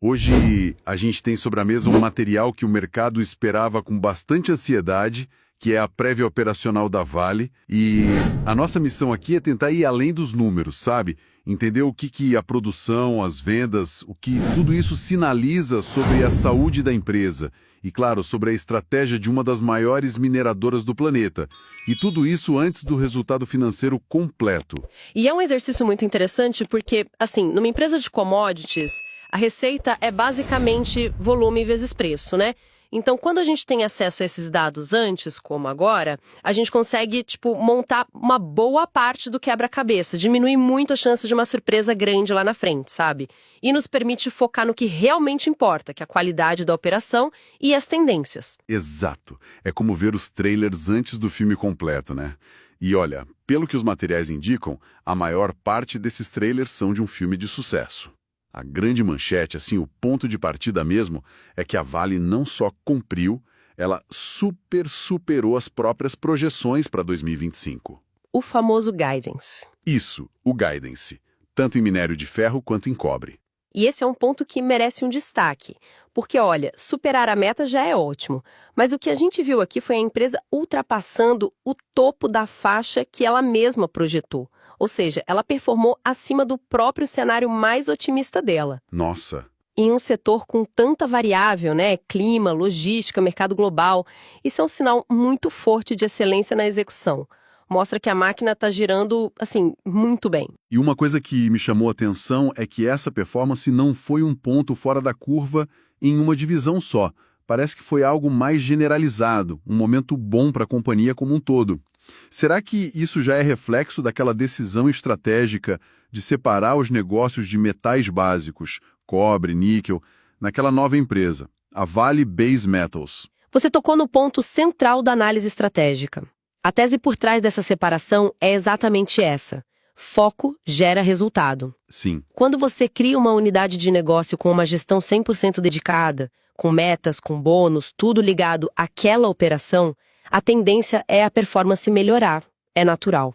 Hoje a gente tem sobre a mesa um material que o mercado esperava com bastante ansiedade, que é a prévia operacional da Vale, e a nossa missão aqui é tentar ir além dos números, sabe? Entender o que a produção, as vendas, o que tudo isso sinaliza sobre a saúde da empresa e, claro, sobre a estratégia de uma das maiores mineradoras do planeta. E tudo isso antes do resultado financeiro completo. E é um exercício muito interessante porque, assim, numa empresa de commodities, a receita é basicamente volume vezes preço, né? Então, quando a gente tem acesso a esses dados antes, como agora, a gente consegue, montar uma boa parte do quebra-cabeça, diminui muito a chance de uma surpresa grande lá na frente, sabe? E nos permite focar no que realmente importa, que é a qualidade da operação e as tendências. Exato. É como ver os trailers antes do filme completo, né? E olha, pelo que os materiais indicam, a maior parte desses trailers são de um filme de sucesso. A grande manchete, assim, o ponto de partida mesmo, é que a Vale não só cumpriu, ela superou as próprias projeções para 2025. O famoso guidance. Isso, o guidance, tanto em minério de ferro quanto em cobre. E esse é um ponto que merece um destaque, porque, olha, superar a meta já é ótimo, mas o que a gente viu aqui foi a empresa ultrapassando o topo da faixa que ela mesma projetou. Ou seja, ela performou acima do próprio cenário mais otimista dela. Nossa! Em um setor com tanta variável, né? Clima, logística, mercado global, isso é um sinal muito forte de excelência na execução. Mostra que a máquina está girando, assim, muito bem. E uma coisa que me chamou a atenção é que essa performance não foi um ponto fora da curva em uma divisão só. Parece que foi algo mais generalizado, um momento bom para a companhia como um todo. Será que isso já é reflexo daquela decisão estratégica de separar os negócios de metais básicos, cobre, níquel, naquela nova empresa, a Vale Base Metals? Você tocou no ponto central da análise estratégica. A tese por trás dessa separação é exatamente essa. Foco gera resultado. Sim. Quando você cria uma unidade de negócio com uma gestão 100% dedicada, com metas, com bônus, tudo ligado àquela operação, a tendência é a performance melhorar. É natural.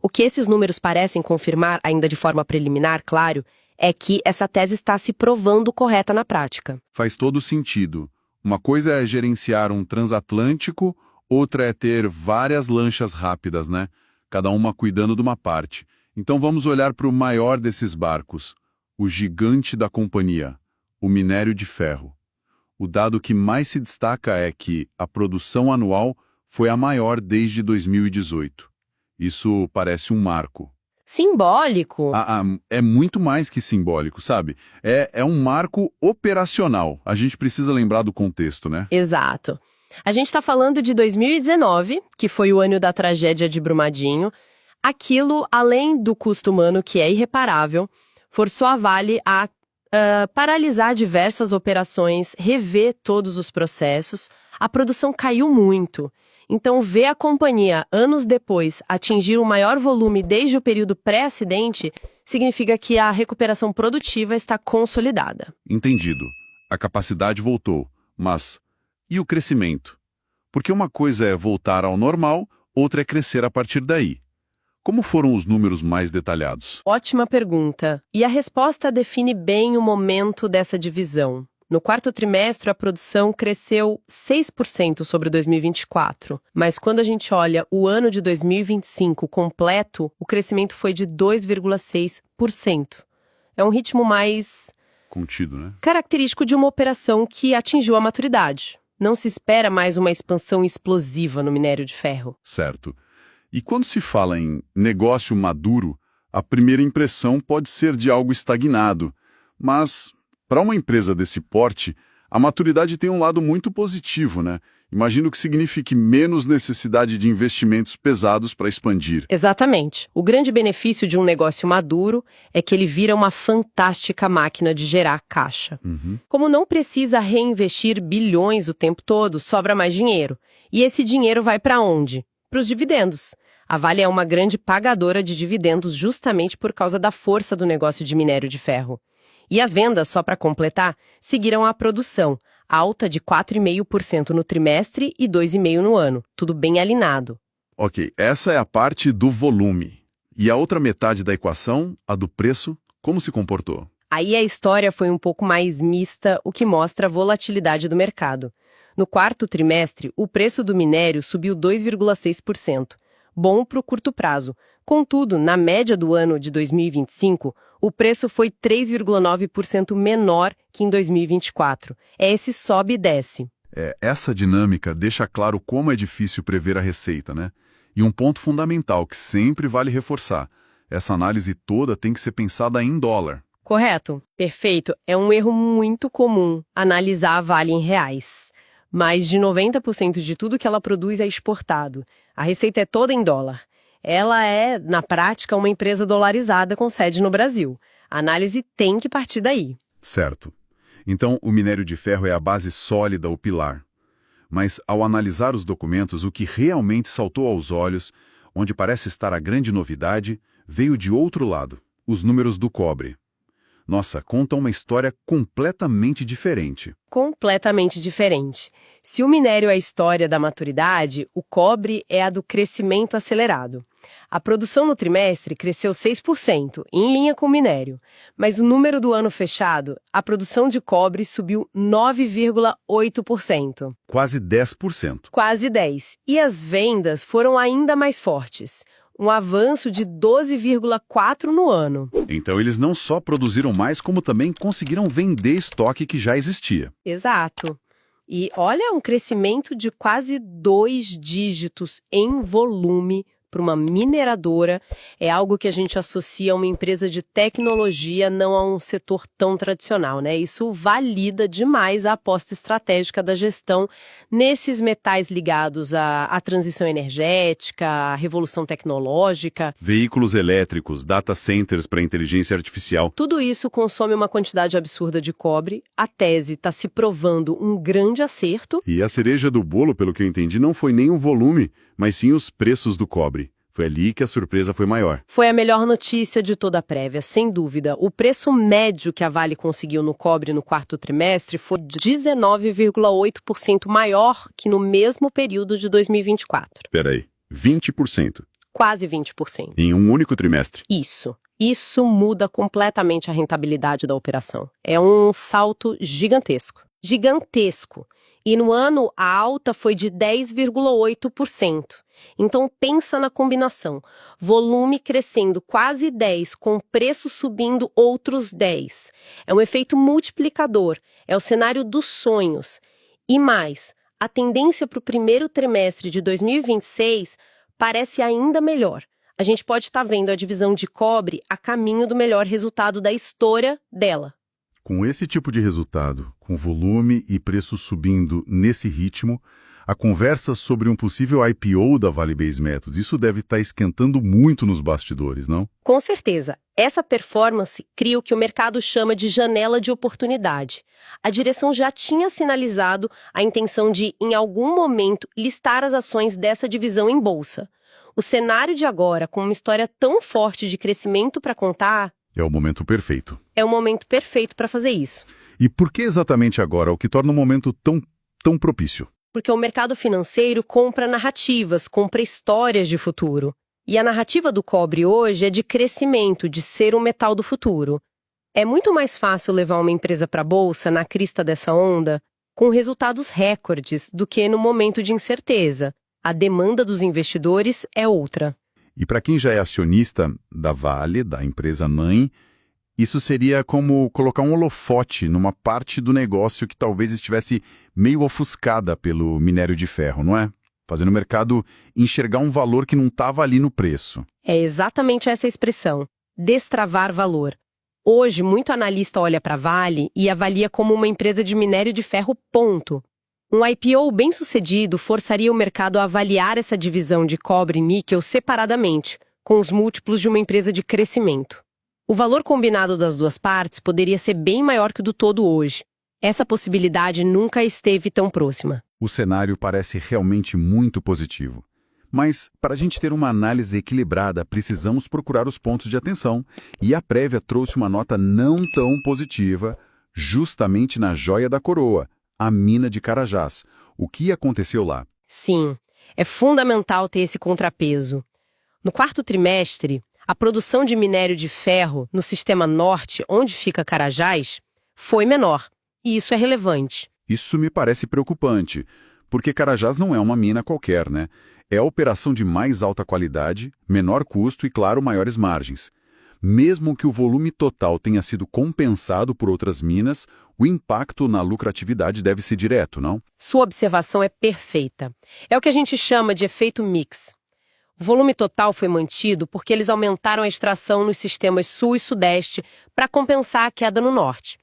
O que esses números parecem confirmar, ainda de forma preliminar, claro, é que essa tese está se provando correta na prática. Faz todo sentido. Uma coisa é gerenciar um transatlântico, outra é ter várias lanchas rápidas, né? Cada uma cuidando de uma parte. Então vamos olhar para o maior desses barcos, o gigante da companhia, o minério de ferro. O dado que mais se destaca é que a produção anual foi a maior desde 2018. Isso parece um marco. Simbólico? É muito mais que simbólico, sabe? É um marco operacional. A gente precisa lembrar do contexto, né? Exato. A gente está falando de 2019, que foi o ano da tragédia de Brumadinho. Aquilo, além do custo humano, que é irreparável, forçou a Vale a paralisar diversas operações, rever todos os processos. A produção caiu muito. Então, ver a companhia, anos depois, atingir o maior volume desde o período pré-acidente, significa que a recuperação produtiva está consolidada. Entendido. A capacidade voltou. Mas e o crescimento? Porque uma coisa é voltar ao normal, outra é crescer a partir daí. Como foram os números mais detalhados? Ótima pergunta. E a resposta define bem o momento dessa divisão. No quarto trimestre, a produção cresceu 6% sobre 2024, mas quando a gente olha o ano de 2025 completo, o crescimento foi de 2,6%. É um ritmo mais Contido, né? Característico de uma operação que atingiu a maturidade. Não se espera mais uma expansão explosiva no minério de ferro. Certo. E quando se fala em negócio maduro, a primeira impressão pode ser de algo estagnado, mas para uma empresa desse porte, a maturidade tem um lado muito positivo, né? Imagino que signifique menos necessidade de investimentos pesados para expandir. Exatamente. O grande benefício de um negócio maduro é que ele vira uma fantástica máquina de gerar caixa. Como não precisa reinvestir bilhões o tempo todo, sobra mais dinheiro. E esse dinheiro vai para onde? Para os dividendos. A Vale é uma grande pagadora de dividendos justamente por causa da força do negócio de minério de ferro. E as vendas, só para completar, seguiram a produção, alta de 4,5% no trimestre e 2,5% no ano, tudo bem alinhado. Ok, essa é a parte do volume. E a outra metade da equação, a do preço, como se comportou? Aí a história foi um pouco mais mista, o que mostra a volatilidade do mercado. No quarto trimestre, o preço do minério subiu 2,6%, bom para o curto prazo. Contudo, na média do ano de 2025, o preço foi 3,9% menor que em 2024. É esse sobe e desce. Essa dinâmica deixa claro como é difícil prever a receita, né? E um ponto fundamental que sempre vale reforçar: essa análise toda tem que ser pensada em dólar. Correto? Perfeito. É um erro muito comum analisar a Vale em reais. Mais de 90% de tudo que ela produz é exportado. A receita é toda em dólar. Ela é, na prática, uma empresa dolarizada com sede no Brasil. A análise tem que partir daí. Certo. Então, o minério de ferro é a base sólida, o pilar. Mas, ao analisar os documentos, o que realmente saltou aos olhos, onde parece estar a grande novidade, veio de outro lado: os números do cobre. Nossa, conta uma história completamente diferente. Completamente diferente. Se o minério é a história da maturidade, o cobre é a do crescimento acelerado. A produção no trimestre cresceu 6%, em linha com o minério. Mas o número do ano fechado, a produção de cobre subiu 9,8%. Quase 10%. Quase 10%. E as vendas foram ainda mais fortes. Um avanço de 12,4% no ano. Então eles não só produziram mais, como também conseguiram vender estoque que já existia. Exato. E olha, um crescimento de quase 2 dígitos em volume para uma mineradora é algo que a gente associa a uma empresa de tecnologia, não a um setor tão tradicional, né? Isso valida demais a aposta estratégica da gestão nesses metais ligados à transição energética, à revolução tecnológica. Veículos elétricos, data centers para inteligência artificial. Tudo isso consome uma quantidade absurda de cobre. A tese está se provando um grande acerto. E a cereja do bolo, pelo que eu entendi, não foi nem o volume, mas sim os preços do cobre. Foi ali que a surpresa foi maior. Foi a melhor notícia de toda a prévia, sem dúvida. O preço médio que a Vale conseguiu no cobre no quarto trimestre foi 19,8% maior que no mesmo período de 2024. Peraí, 20%? Quase 20%. Em um único trimestre? Isso. Isso muda completamente a rentabilidade da operação. É um salto gigantesco. Gigantesco. E no ano, a alta foi de 10,8%. Então, pensa na combinação. Volume crescendo quase 10, com preço subindo outros 10. É um efeito multiplicador. É o cenário dos sonhos. E mais, a tendência para o primeiro trimestre de 2026 parece ainda melhor. A gente pode estar vendo a divisão de cobre a caminho do melhor resultado da história dela. Com esse tipo de resultado, com volume e preço subindo nesse ritmo, a conversa sobre um possível IPO da Vale Base Metals, isso deve estar esquentando muito nos bastidores, não? Com certeza. Essa performance cria o que o mercado chama de janela de oportunidade. A direção já tinha sinalizado a intenção de, em algum momento, listar as ações dessa divisão em bolsa. O cenário de agora, com uma história tão forte de crescimento para contar, É o momento perfeito. é o momento perfeito para fazer isso. E por que exatamente agora, o que torna o momento tão propício? Porque o mercado financeiro compra narrativas, compra histórias de futuro. E a narrativa do cobre hoje é de crescimento, de ser o metal do futuro. É muito mais fácil levar uma empresa para a bolsa na crista dessa onda com resultados recordes do que no momento de incerteza. A demanda dos investidores é outra. E para quem já é acionista da Vale, da empresa mãe, isso seria como colocar um holofote numa parte do negócio que talvez estivesse meio ofuscada pelo minério de ferro, não é? Fazendo o mercado enxergar um valor que não estava ali no preço. É exatamente essa expressão, destravar valor. Hoje, muito analista olha para a Vale e avalia como uma empresa de minério de ferro, ponto. Um IPO bem-sucedido forçaria o mercado a avaliar essa divisão de cobre e níquel separadamente, com os múltiplos de uma empresa de crescimento. O valor combinado das duas partes poderia ser bem maior que o do todo hoje. Essa possibilidade nunca esteve tão próxima. O cenário parece realmente muito positivo. Mas, para a gente ter uma análise equilibrada, precisamos procurar os pontos de atenção. E a prévia trouxe uma nota não tão positiva, justamente na joia da coroa, a mina de Carajás. O que aconteceu lá? Sim, é fundamental ter esse contrapeso. No quarto trimestre, A produção de minério de ferro no sistema norte, onde fica Carajás, foi menor, e isso é relevante. Isso me parece preocupante, porque Carajás não é uma mina qualquer, né? É a operação de mais alta qualidade, menor custo e, claro, maiores margens. Mesmo que o volume total tenha sido compensado por outras minas, o impacto na lucratividade deve ser direto, não? Sua observação é perfeita. É o que a gente chama de efeito mix. O volume total foi mantido porque eles aumentaram a extração nos sistemas sul e sudeste para compensar a queda no norte.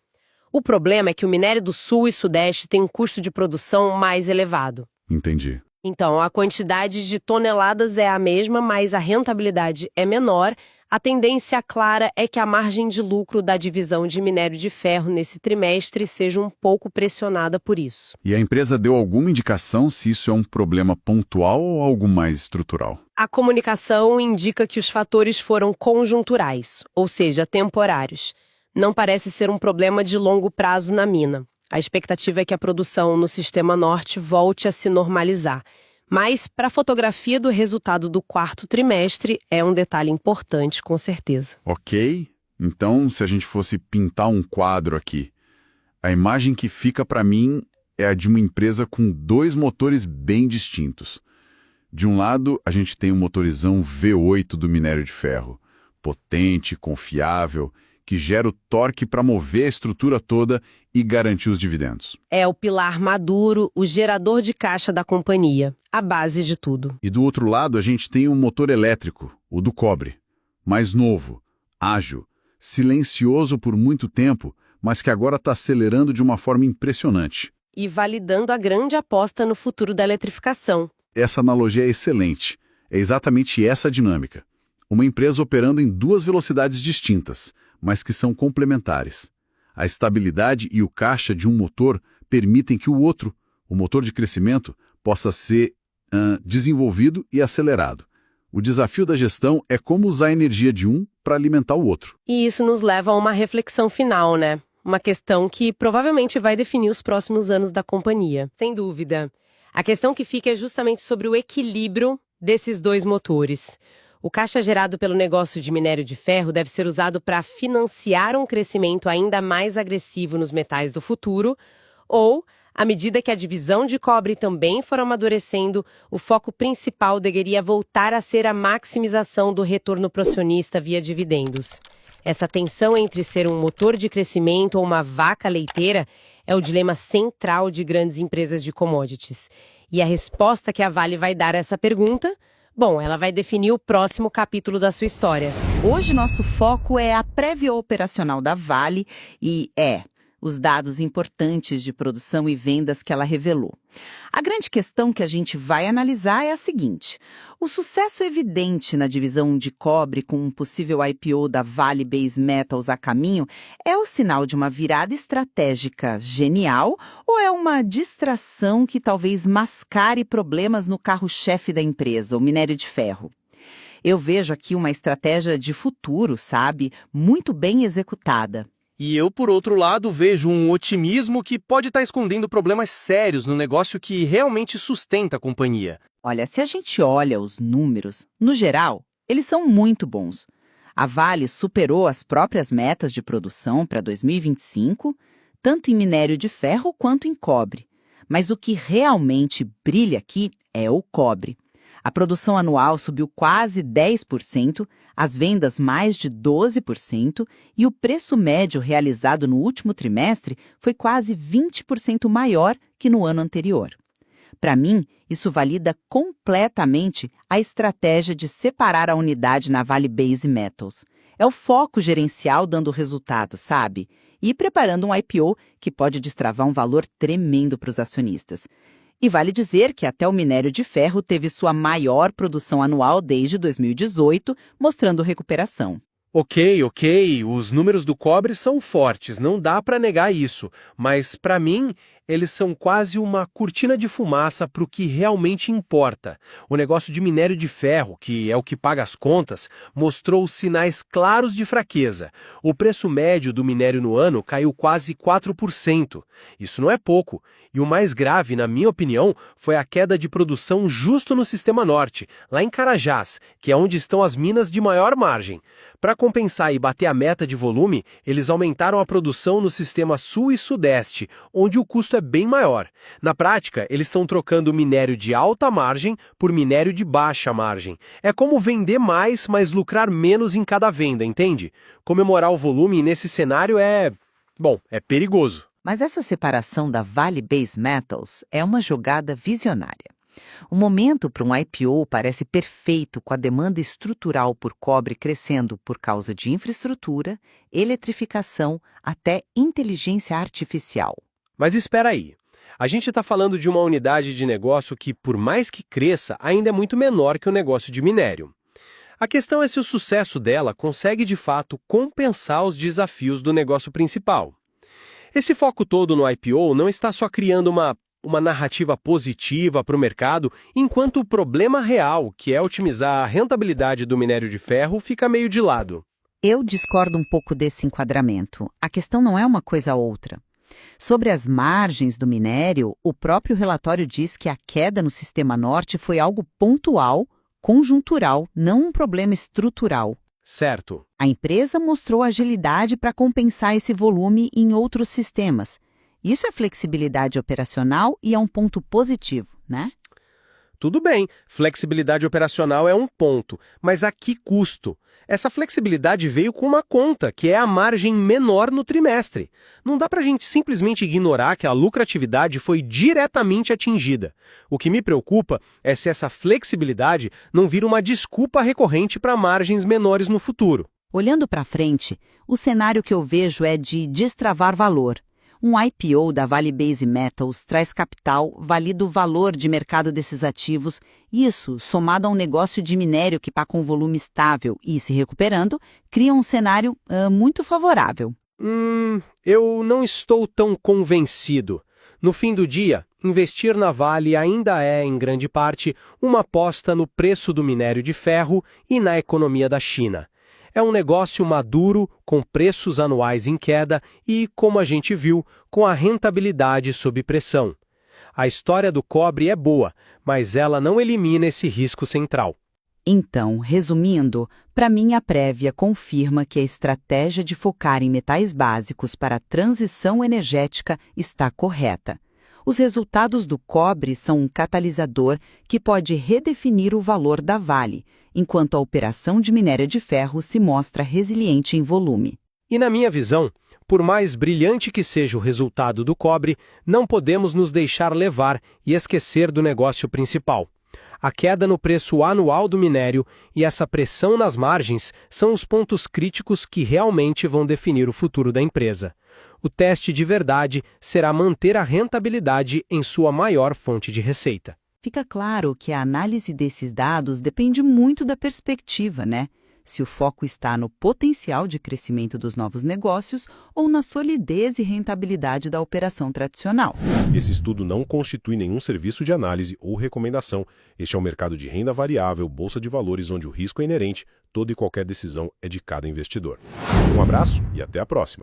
O problema é que o minério do sul e sudeste tem um custo de produção mais elevado. Entendi. Então, a quantidade de toneladas é a mesma, mas a rentabilidade é menor. A tendência clara é que a margem de lucro da divisão de minério de ferro nesse trimestre seja um pouco pressionada por isso. E a empresa deu alguma indicação se isso é um problema pontual ou algo mais estrutural? A comunicação indica que os fatores foram conjunturais, ou seja, temporários. Não parece ser um problema de longo prazo na mina. A expectativa é que a produção no sistema norte volte a se normalizar. Mas, para a fotografia do resultado do quarto trimestre, é um detalhe importante, com certeza. Ok. Então, se a gente fosse pintar um quadro aqui, a imagem que fica para mim é a de uma empresa com dois motores bem distintos. De um lado, a gente tem um motorizão V8 do minério de ferro, potente, confiável, que gera o torque para mover a estrutura toda e garantir os dividendos. É o pilar maduro, o gerador de caixa da companhia, a base de tudo. E do outro lado, a gente tem um motor elétrico, o do cobre. Mais novo, ágil, silencioso por muito tempo, mas que agora está acelerando de uma forma impressionante. E validando a grande aposta no futuro da eletrificação. Essa analogia é excelente. É exatamente essa a dinâmica. Uma empresa operando em duas velocidades distintas, mas que são complementares. A estabilidade e o caixa de um motor permitem que o outro, o motor de crescimento, possa ser desenvolvido e acelerado. O desafio da gestão é como usar a energia de um para alimentar o outro. E isso nos leva a uma reflexão final, né? Uma questão que provavelmente vai definir os próximos anos da companhia. Sem dúvida. A questão que fica é justamente sobre o equilíbrio desses dois motores. O caixa gerado pelo negócio de minério de ferro deve ser usado para financiar um crescimento ainda mais agressivo nos metais do futuro, ou, à medida que a divisão de cobre também for amadurecendo, o foco principal deveria voltar a ser a maximização do retorno pro acionista via dividendos. Essa tensão entre ser um motor de crescimento ou uma vaca leiteira é o dilema central de grandes empresas de commodities. E a resposta que a Vale vai dar a essa pergunta? Bom, ela vai definir o próximo capítulo da sua história. Hoje nosso foco é a prévia operacional da Vale e os dados importantes de produção e vendas que ela revelou. A grande questão que a gente vai analisar é a seguinte: o sucesso evidente na divisão de cobre com um possível IPO da Vale Base Metals a caminho é o sinal de uma virada estratégica genial ou é uma distração que talvez mascare problemas no carro-chefe da empresa, o minério de ferro? Eu vejo aqui uma estratégia de futuro, sabe? Muito bem executada. E eu, por outro lado, vejo um otimismo que pode estar escondendo problemas sérios no negócio que realmente sustenta a companhia. Olha, se a gente olha os números, no geral, eles são muito bons. A Vale superou as próprias metas de produção para 2025, tanto em minério de ferro quanto em cobre. Mas o que realmente brilha aqui é o cobre. A produção anual subiu quase 10%, as vendas mais de 12% e o preço médio realizado no último trimestre foi quase 20% maior que no ano anterior. Para mim, isso valida completamente a estratégia de separar a unidade na Vale Base Metals. É o foco gerencial dando resultado, sabe? E preparando um IPO que pode destravar um valor tremendo para os acionistas. E vale dizer que até o minério de ferro teve sua maior produção anual desde 2018, mostrando recuperação. Ok, os números do cobre são fortes, não dá para negar isso. Mas, para mim, Eles são quase uma cortina de fumaça para o que realmente importa. O negócio de minério de ferro, que é o que paga as contas, mostrou sinais claros de fraqueza. O preço médio do minério no ano caiu quase 4%. Isso não é pouco. E o mais grave, na minha opinião, foi a queda de produção justo no Sistema Norte, lá em Carajás, que é onde estão as minas de maior margem. Para compensar e bater a meta de volume, eles aumentaram a produção no Sistema Sul e Sudeste, onde o custo é bem maior. Na prática, eles estão trocando minério de alta margem por minério de baixa margem. É como vender mais, mas lucrar menos em cada venda, entende? Comemorar o volume nesse cenário é perigoso. Mas essa separação da Vale Base Metals é uma jogada visionária. O momento para um IPO parece perfeito, com a demanda estrutural por cobre crescendo por causa de infraestrutura, eletrificação, até inteligência artificial. Mas espera aí. A gente está falando de uma unidade de negócio que, por mais que cresça, ainda é muito menor que o negócio de minério. A questão é se o sucesso dela consegue, de fato, compensar os desafios do negócio principal. Esse foco todo no IPO não está só criando uma narrativa positiva para o mercado, enquanto o problema real, que é otimizar a rentabilidade do minério de ferro, fica meio de lado. Eu discordo um pouco desse enquadramento. A questão não é uma coisa ou outra. Sobre as margens do minério, o próprio relatório diz que a queda no Sistema Norte foi algo pontual, conjuntural, não um problema estrutural. Certo. A empresa mostrou agilidade para compensar esse volume em outros sistemas. Isso é flexibilidade operacional e é um ponto positivo, né? Tudo bem, flexibilidade operacional é um ponto, mas a que custo? Essa flexibilidade veio com uma conta, que é a margem menor no trimestre. Não dá para a gente simplesmente ignorar que a lucratividade foi diretamente atingida. O que me preocupa é se essa flexibilidade não vira uma desculpa recorrente para margens menores no futuro. Olhando para frente, o cenário que eu vejo é de destravar valor. Um IPO da Vale Base Metals traz capital, valida o valor de mercado desses ativos. Isso, somado a um negócio de minério que está com volume estável e se recuperando, cria um cenário muito favorável. Eu não estou tão convencido. No fim do dia, investir na Vale ainda é, em grande parte, uma aposta no preço do minério de ferro e na economia da China. É um negócio maduro, com preços anuais em queda e, como a gente viu, com a rentabilidade sob pressão. A história do cobre é boa, mas ela não elimina esse risco central. Então, resumindo, para mim a prévia confirma que a estratégia de focar em metais básicos para a transição energética está correta. Os resultados do cobre são um catalisador que pode redefinir o valor da Vale, enquanto a operação de minério de ferro se mostra resiliente em volume. E na minha visão, por mais brilhante que seja o resultado do cobre, não podemos nos deixar levar e esquecer do negócio principal. A queda no preço anual do minério e essa pressão nas margens são os pontos críticos que realmente vão definir o futuro da empresa. O teste de verdade será manter a rentabilidade em sua maior fonte de receita. Fica claro que a análise desses dados depende muito da perspectiva, né? Se o foco está no potencial de crescimento dos novos negócios ou na solidez e rentabilidade da operação tradicional. Esse estudo não constitui nenhum serviço de análise ou recomendação. Este é um mercado de renda variável, bolsa de valores, onde o risco é inerente. Toda e qualquer decisão é de cada investidor. Um abraço e até a próxima.